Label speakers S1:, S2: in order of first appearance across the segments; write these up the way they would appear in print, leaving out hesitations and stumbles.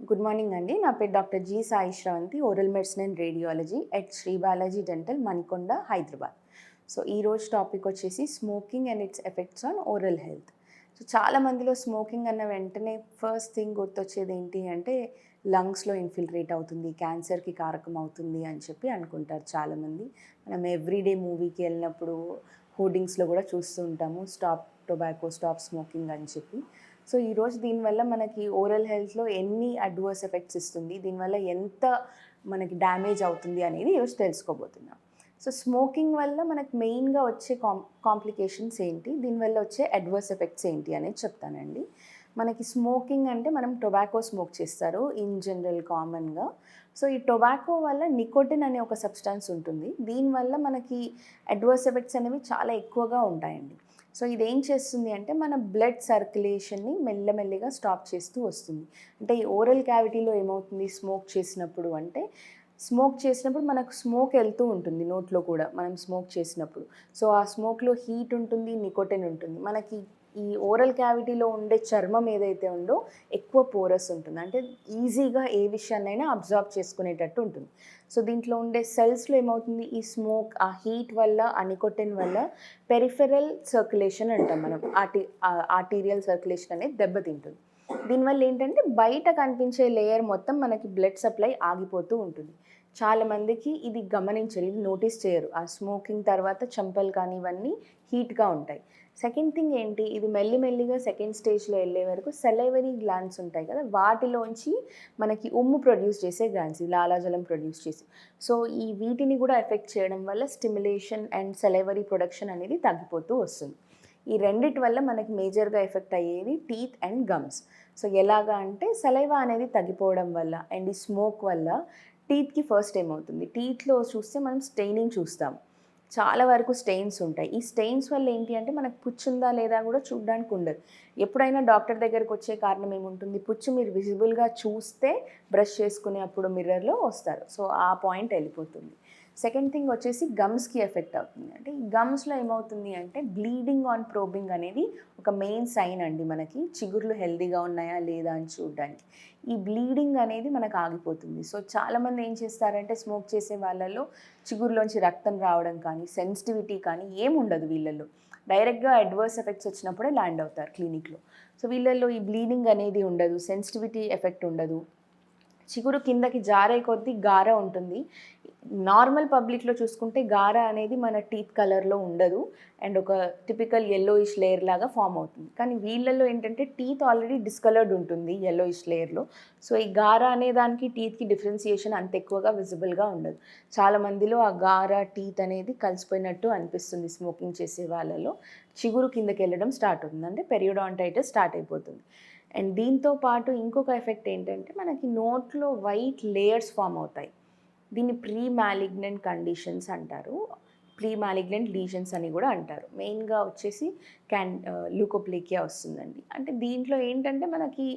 S1: Good morning అండి. నా పేరు doctor G Sai Sravanthi, oral medicine and radiology at Shri Balaji dental, Manikonda, Hyderabad. So ఈరోజు టాపిక్ వచ్చేసి smoking and its effects on oral health. So చాలా మందిలో స్మోకింగ్ అన్న వెంటనే ఫస్ట్ థింగ్ గుర్తొచ్చేది ఏంటి అంటే లంగ్స్లో ఇన్ఫిల్ట్రేట్ అవుతుంది, క్యాన్సర్కి కారకం అవుతుంది అని చెప్పి అనుకుంటారు చాలామంది. మనం ఎవ్రీడే మూవీకి వెళ్ళినప్పుడు హోర్డింగ్స్లో కూడా చూస్తూ ఉంటాము, స్టాప్ టొబాకో, స్టాప్ స్మోకింగ్ అని చెప్పి. సో ఈరోజు దీనివల్ల మనకి ఓరల్ హెల్త్లో ఎన్ని అడ్వర్స్ ఎఫెక్ట్స్ ఇస్తుంది, దీనివల్ల ఎంత మనకి డ్యామేజ్ అవుతుంది అనేది ఈరోజు తెలుసుకోబోతున్నాం. సో స్మోకింగ్ వల్ల మనకు మెయిన్గా వచ్చే కాంప్లికేషన్స్ ఏంటి, దీనివల్ల వచ్చే అడ్వర్స్ ఎఫెక్ట్స్ ఏంటి అనేది చెప్తానండి. మనకి స్మోకింగ్ అంటే మనం టొబాకో స్మోక్ చేస్తారు ఇన్ జనరల్ కామన్గా. సో ఈ టొబాకో వల్ల నికోటిన్ అనే ఒక సబ్స్టాన్స్ ఉంటుంది, దీనివల్ల మనకి అడ్వర్స్ ఎఫెక్ట్స్ అనేవి చాలా ఎక్కువగా ఉంటాయండి. సో ఇదేం చేస్తుంది అంటే మన బ్లడ్ సర్క్యులేషన్ని మెల్లమెల్లిగా స్టాప్ చేస్తూ వస్తుంది. అంటే ఈ ఓరల్ క్యావిటీలో ఏమవుతుంది స్మోక్ చేసినప్పుడు అంటే, స్మోక్ చేసినప్పుడు మనకు స్మోక్ వెళ్తూ ఉంటుంది నోట్లో కూడా మనం స్మోక్ చేసినప్పుడు. సో ఆ స్మోక్లో హీట్ ఉంటుంది, నికోటిన్ ఉంటుంది. మనకి ఈ ఓరల్ క్యావిటీలో ఉండే చర్మం ఏదైతే ఉందో ఎక్కువ పోరస్ ఉంటుంది, అంటే ఈజీగా ఏ విషయాన్నైనా అబ్జార్బ్ చేసుకునేటట్టు ఉంటుంది. సో దీంట్లో ఉండే సెల్స్లో ఏమవుతుంది, ఈ స్మోక్, ఆ హీట్ వల్ల, ఆ నికోటిన్ వల్ల పెరిఫెరల్ సర్క్యులేషన్ అంటాం మనం, ఆర్టీరియల్ సర్క్యులేషన్ అనేది దెబ్బతింటుంది. దీనివల్ల ఏంటంటే బయట కనిపించే లేయర్ మొత్తం మనకి బ్లడ్ సప్లై ఆగిపోతూ ఉంటుంది. చాలామందికి ఇది గమనించరు, ఇది నోటీస్ చేయరు. ఆ స్మోకింగ్ తర్వాత చెంపలు కానీ ఇవన్నీ హీట్గా ఉంటాయి. సెకండ్ థింగ్ ఏంటి, ఇది మెల్లిమెల్లిగా సెకండ్ స్టేజ్లో వెళ్ళే వరకు సెలైవరీ గ్లాండ్స్ ఉంటాయి కదా, వాటిలోంచి మనకి ఉమ్ము ప్రొడ్యూస్ చేసే గ్లాండ్స్, లాలాజలం ప్రొడ్యూస్ చేసి, సో ఈ వీటిని కూడా ఎఫెక్ట్ చేయడం వల్ల స్టిమ్యులేషన్ అండ్ సెలైవరీ ప్రొడక్షన్ అనేది తగ్గిపోతూ వస్తుంది. ఈ రెండిటి వల్ల మనకి మేజర్గా ఎఫెక్ట్ అయ్యేది టీత్ అండ్ గమ్స్. సో ఎలాగా అంటే సలైవా అనేది తగ్గిపోవడం వల్ల అండ్ ఈ స్మోక్ వల్ల టీత్కి ఫస్ట్ ఏమవుతుంది, టీత్లో చూస్తే మనం స్టెయినింగ్ చూస్తాం, చాలా వరకు స్టెయిన్స్ ఉంటాయి. ఈ స్టెయిన్స్ వల్ల ఏంటి అంటే మనకు పుచ్చు ఉందా లేదా కూడా చూడడానికి ఉండదు. ఎప్పుడైనా డాక్టర్ దగ్గరకు వచ్చే కారణం ఏముంటుంది, పుచ్చు మీరు విజిబుల్గా చూస్తే బ్రష్ చేసుకునే అప్పుడు మిర్రర్లో వస్తారు, సో ఆ పాయింట్ వెళ్ళిపోతుంది. సెకండ్ థింగ్ వచ్చేసి గమ్స్కి ఎఫెక్ట్ అవుతుంది. అంటే ఈ గమ్స్లో ఏమవుతుంది అంటే బ్లీడింగ్ ఆన్ ప్రోబింగ్ అనేది ఒక మెయిన్ సైన్ అండి, మనకి చిగుర్లు హెల్దీగా ఉన్నాయా లేదా అని చూడడానికి. ఈ బ్లీడింగ్ అనేది మనకు ఆగిపోతుంది. సో చాలామంది ఏం చేస్తారంటే స్మోక్ చేసే వాళ్ళలో చిగురులోంచి రక్తం రావడం కానీ, సెన్సిటివిటీ కానీ ఏముండదు వీళ్ళల్లో, డైరెక్ట్గా అడ్వర్స్ ఎఫెక్ట్స్ వచ్చినప్పుడే ల్యాండ్ అవుతారు క్లినిక్లో. సో వీళ్ళల్లో ఈ బ్లీడింగ్ అనేది ఉండదు, సెన్సిటివిటీ ఎఫెక్ట్ ఉండదు, చిగురు కిందకి జారే కొద్దీ గార ఉంటుంది. నార్మల్ పబ్లిక్లో చూసుకుంటే గార అనేది మన టీత్ కలర్లో ఉండదు అండ్ ఒక టిపికల్ yellowish లేయర్ లాగా ఫామ్ అవుతుంది. కానీ వీళ్ళల్లో ఏంటంటే టీత్ ఆల్రెడీ డిస్కలర్డ్ ఉంటుంది yellowish లేయర్లో. సో ఈ గార అనే దానికి టీత్కి డిఫరెన్సియేషన్ అంత ఎక్కువగా విజిబుల్గా ఉండదు. చాలామందిలో ఆ గార టీత్ అనేది కలిసిపోయినట్టు అనిపిస్తుంది స్మోకింగ్ చేసే వాళ్ళలో. చిగురు కిందకి వెళ్ళడం స్టార్ట్ అవుతుంది, అంటే పెరియోడాంటైటిస్ స్టార్ట్ అయిపోతుంది. అండ్ దీంతో పాటు ఇంకొక ఎఫెక్ట్ ఏంటంటే మనకి నోట్లో వైట్ లేయర్స్ ఫామ్ అవుతాయి. దీన్ని ప్రీ మ్యాలిగ్నెంట్ కండిషన్స్ అంటారు, ప్రీ మ్యాలిగ్నెంట్ లీజన్స్ అని కూడా అంటారు. మెయిన్గా వచ్చేసి ల్యూకోప్లేకియా వస్తుందండి. అంటే దీంట్లో ఏంటంటే మనకి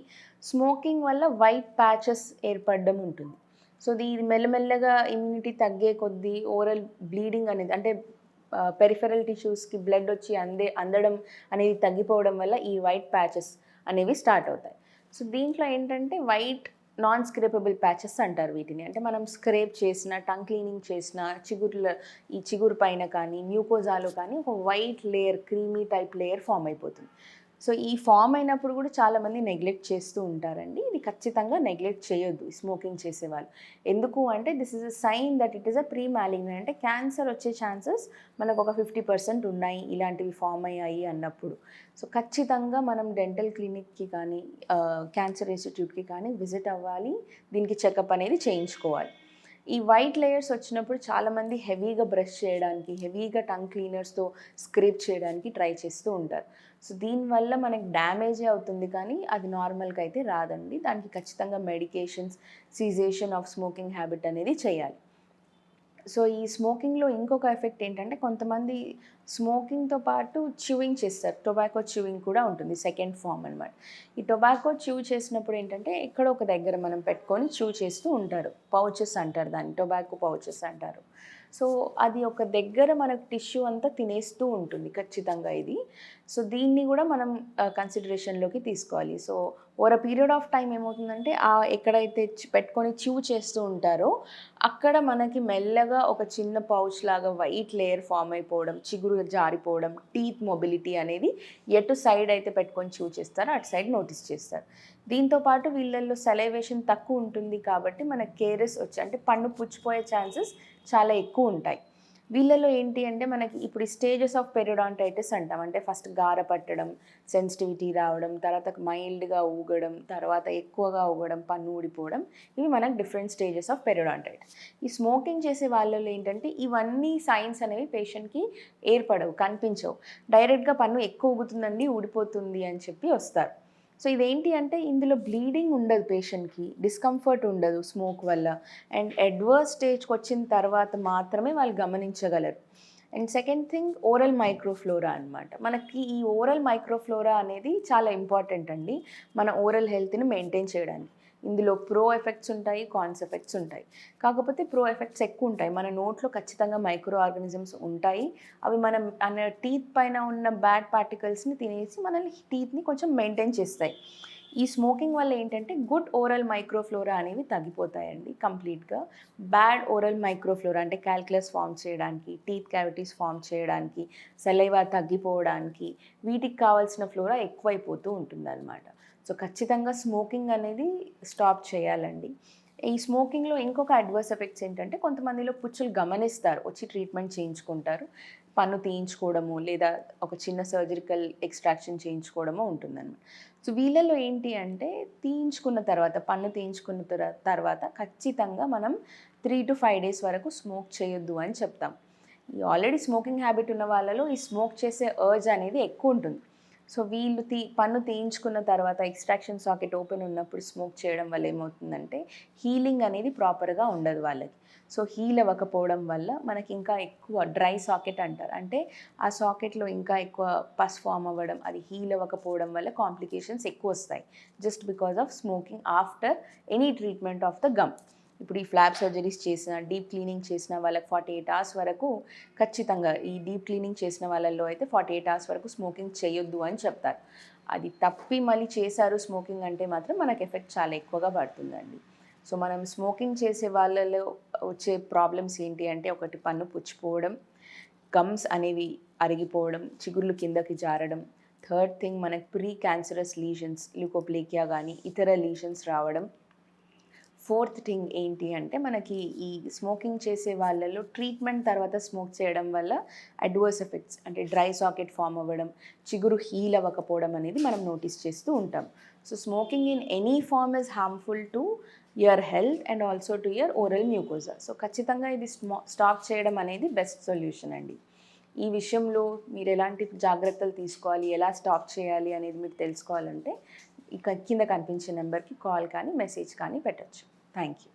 S1: స్మోకింగ్ వల్ల వైట్ ప్యాచెస్ ఏర్పడడం ఉంటుంది. సో ఇది మెల్లమెల్లగా ఇమ్యూనిటీ తగ్గే కొద్దీ ఓరల్ బ్లీడింగ్ అనేది, అంటే పెరిఫెరల్ టిష్యూస్కి బ్లడ్ వచ్చి అందడం అనేది తగ్గిపోవడం వల్ల ఈ వైట్ ప్యాచెస్ అనేవి స్టార్ట్ అవుతాయి. సో దీంట్లో ఏంటంటే వైట్ నాన్ స్క్రేపబుల్ ప్యాచెస్ అంటారు వీటిని. అంటే మనం స్క్రేప్ చేసిన, టంగ్ క్లీనింగ్ చేసిన ఈ చిగురు పైన కానీ మ్యూకోజాలో కానీ ఒక white layer, creamy type layer form అయిపోతుంది. సో ఈ ఫామ్ అయినప్పుడు కూడా చాలామంది నెగ్లెక్ట్ చేస్తూ ఉంటారండి. ఇది ఖచ్చితంగా నెగ్లెక్ట్ చేయొద్దు ఈ స్మోకింగ్ చేసేవాళ్ళు. ఎందుకు అంటే this is a sign that it is a pre malignant, అంటే క్యాన్సర్ వచ్చే ఛాన్సెస్ మనకు ఒక 50% ఉన్నాయి ఇలాంటివి ఫామ్ అయ్యాయి అన్నప్పుడు. సో ఖచ్చితంగా మనం డెంటల్ క్లినిక్కి కానీ క్యాన్సర్ ఇన్స్టిట్యూట్కి కానీ విజిట్ అవ్వాలి, దీనికి చెకప్ అనేది చేయించుకోవాలి. ఈ వైట్ లేయర్స్ వచ్చినప్పుడు చాలామంది హెవీగా బ్రష్ చేయడానికి, హెవీగా టంగ్ క్లీనర్స్తో స్క్రేప్ చేయడానికి ట్రై చేస్తూ ఉంటారు. సో దీనివల్ల మనకి డ్యామేజే అవుతుంది, కానీ అది నార్మల్గా అయితే రాదండి. దానికి ఖచ్చితంగా మెడికేషన్స్, సీజేషన్ ఆఫ్ స్మోకింగ్ హ్యాబిట్ అనేది చేయాలి. సో ఈ స్మోకింగ్లో ఇంకొక ఎఫెక్ట్ ఏంటంటే కొంతమంది స్మోకింగ్తో పాటు చ్యూయింగ్ చేస్తారు, టొబాకో చ్యూయింగ్ కూడా ఉంటుంది, సెకండ్ ఫామ్ అనమాట. ఈ టొబాకో చ్యూ చేసినప్పుడు ఏంటంటే ఎక్కడో ఒక దగ్గర మనం పెట్టుకొని చ్యూ చేస్తూ ఉంటారు, పౌచెస్ అంటారు దాన్ని, టొబాకో పౌచెస్ అంటారు. సో అది ఒక దగ్గర మనకు టిష్యూ అంతా తినేస్తూ ఉంటుంది ఖచ్చితంగా ఇది. సో దీన్ని కూడా మనం కన్సిడరేషన్లోకి తీసుకోవాలి. So over a period of time ఏమవుతుందంటే ఎక్కడైతే పెట్టుకొని చేస్తూ ఉంటారో అక్కడ మనకి మెల్లగా ఒక చిన్న పౌచ్ లాగా వైట్ లేయర్ ఫామ్ అయిపోవడం, చిగురు జారిపోవడం, టీత్ మొబిలిటీ అనేది ఎటు సైడ్ అయితే పెట్టుకొని చేస్తారో అటు సైడ్ నోటీస్ చేస్తారు. దీంతో పాటు వీళ్ళల్లో సలైవేషన్ తక్కువ ఉంటుంది కాబట్టి మనకు కేరస్ వచ్చి అంటే పన్ను పుచ్చిపోయే ఛాన్సెస్ చాలా ఎక్కువ ఉంటాయి. వీళ్ళలో ఏంటి అంటే మనకి ఇప్పుడు ఈ స్టేజెస్ ఆఫ్ పెరిడాంటైటిస్ అంటాం. అంటే ఫస్ట్ గార పట్టడం, సెన్సిటివిటీ రావడం, తర్వాత మైల్డ్గా ఊగడం, తర్వాత ఎక్కువగా ఊగడం, పన్ను ఊడిపోవడం, ఇవి మనకు డిఫరెంట్ స్టేజెస్ ఆఫ్ పెరిడాంటైటిస్. ఈ స్మోకింగ్ చేసే వాళ్ళలో ఏంటంటే ఇవన్నీ సైన్స్ అనేవి పేషెంట్కి ఏర్పడవు, కనిపించవు. డైరెక్ట్గా పన్ను ఎక్కువ ఊగుతుందండి, ఊడిపోతుంది అని చెప్పి వస్తారు. సో ఇదేంటి అంటే ఇందులో బ్లీడింగ్ ఉండదు, పేషెంట్కి డిస్కంఫర్ట్ ఉండదు స్మోక్ వల్ల. అండ్ అడ్వర్స్ స్టేజ్కి వచ్చిన తర్వాత మాత్రమే వాళ్ళు గమనించగలరు. And second thing oral microflora అనమాట. మనకి ఈ ఓరల్ మైక్రోఫ్లోరా అనేది చాలా ఇంపార్టెంట్ అండి మన ఓరల్ హెల్త్ని మెయింటైన్ చేయడానికి. ఇందులో ప్రో ఎఫెక్ట్స్ ఉంటాయి, కాన్స్ ఎఫెక్ట్స్ ఉంటాయి. కాకపోతే ప్రో ఎఫెక్ట్స్ ఎక్కువ ఉంటాయి. మన నోట్లో ఖచ్చితంగా మైక్రో ఆర్గానిజమ్స్ ఉంటాయి. అవి మనం టీత్ పైన ఉన్న బ్యాడ్ పార్టికల్స్ని తినేసి మనల్ని టీత్ని కొంచెం మెయింటైన్ చేస్తాయి. ఈ స్మోకింగ్ వల్ల ఏంటంటే గుడ్ ఓరల్ మైక్రోఫ్లోరా అనేవి తగ్గిపోతాయండి కంప్లీట్గా. బ్యాడ్ ఓరల్ మైక్రోఫ్లోరా అంటే క్యాల్కులస్ ఫామ్ చేయడానికి, టీత్ క్యావిటీస్ ఫామ్ చేయడానికి, సలైవా తగ్గిపోవడానికి, వీటికి కావాల్సిన ఫ్లోరా ఎక్కువైపోతూ ఉంటుందన్నమాట. సో ఖచ్చితంగా స్మోకింగ్ అనేది స్టాప్ చేయాలండి. ఈ స్మోకింగ్లో ఇంకొక అడ్వర్స్ ఎఫెక్ట్స్ ఏంటంటే కొంతమందిలో పుచ్చులు గమనిస్తారు, వచ్చి ట్రీట్మెంట్ చేయించుకుంటారు, పన్ను తీయించుకోవడము లేదా ఒక చిన్న సర్జరికల్ ఎక్స్ట్రాక్షన్ చేయించుకోవడము ఉంటుందన్నమాట. సో వీళ్ళలో ఏంటి అంటే పన్ను తీయించుకున్న తర్వాత ఖచ్చితంగా మనం 3 to 5 days వరకు స్మోక్ చేయొద్దు అని చెప్తాం. ఈ ఆల్రెడీ స్మోకింగ్ హ్యాబిట్ ఉన్న వాళ్ళలో ఈ స్మోక్ చేసే అర్జ్ అనేది ఎక్కువ ఉంటుంది. సో వీళ్ళు పన్ను తీయించుకున్న తర్వాత ఎక్స్ట్రాక్షన్ సాకెట్ ఓపెన్ ఉన్నప్పుడు స్మోక్ చేయడం వల్ల ఏమవుతుందంటే హీలింగ్ అనేది ప్రాపర్గా ఉండదు వాళ్ళకి. సో హీల్ అవ్వకపోవడం వల్ల మనకి ఇంకా ఎక్కువ డ్రై సాకెట్ అంటారు. అంటే ఆ సాకెట్లో ఇంకా ఎక్కువ పస్ ఫామ్ అవ్వడం, అది హీల్ అవ్వకపోవడం వల్ల కాంప్లికేషన్స్ ఎక్కువ వస్తాయి just because of smoking after any treatment of the gum. ఇప్పుడు ఈ ఫ్లాప్ సర్జరీస్ చేసిన, డీప్ క్లీనింగ్ చేసిన వాళ్ళకి 48 hours వరకు ఖచ్చితంగా, ఈ డీప్ క్లీనింగ్ చేసిన వాళ్ళల్లో అయితే 48 hours వరకు స్మోకింగ్ చేయొద్దు అని చెప్తారు. అది తప్పి మళ్ళీ చేశారు స్మోకింగ్ అంటే మాత్రం మనకు ఎఫెక్ట్ చాలా ఎక్కువగా పడుతుందండి. సో మనం స్మోకింగ్ చేసే వాళ్ళలో వచ్చే ప్రాబ్లమ్స్ ఏంటి అంటే ఒకటి పన్ను పుచ్చిపోవడం, గమ్స్ అనేవి అరిగిపోవడం, చిగుర్లు కిందకి జారడం. థర్డ్ థింగ్ మనకు ప్రీ క్యాన్సరస్ లీజన్స్, ల్యూకోప్లేకియా కానీ ఇతర లీజన్స్ రావడం. ఫోర్త్ థింగ్ ఏంటి అంటే మనకి ఈ స్మోకింగ్ చేసే వాళ్ళలో ట్రీట్మెంట్ తర్వాత స్మోక్ చేయడం వల్ల అడ్వర్స్ ఎఫెక్ట్స్ అంటే డ్రై సాకెట్ ఫామ్ అవ్వడం, చిగురు హీల్ అవ్వకపోవడం అనేది మనం నోటీస్ చేస్తూ ఉంటాం. So smoking in any form is harmful to your health and also to your oral mucosa. So ఖచ్చితంగా ఇది స్టాప్ చేయడం అనేది బెస్ట్ సొల్యూషన్ అండి. ఈ విషయంలో మీరు ఎలాంటి జాగ్రత్తలు తీసుకోవాలి, ఎలా స్టాప్ చేయాలి అనేది మీకు తెలుసుకోవాలంటే కింద కనిపించే నెంబర్కి కాల్ కానీ మెసేజ్ కానీ పెట్టచ్చు. Thank you.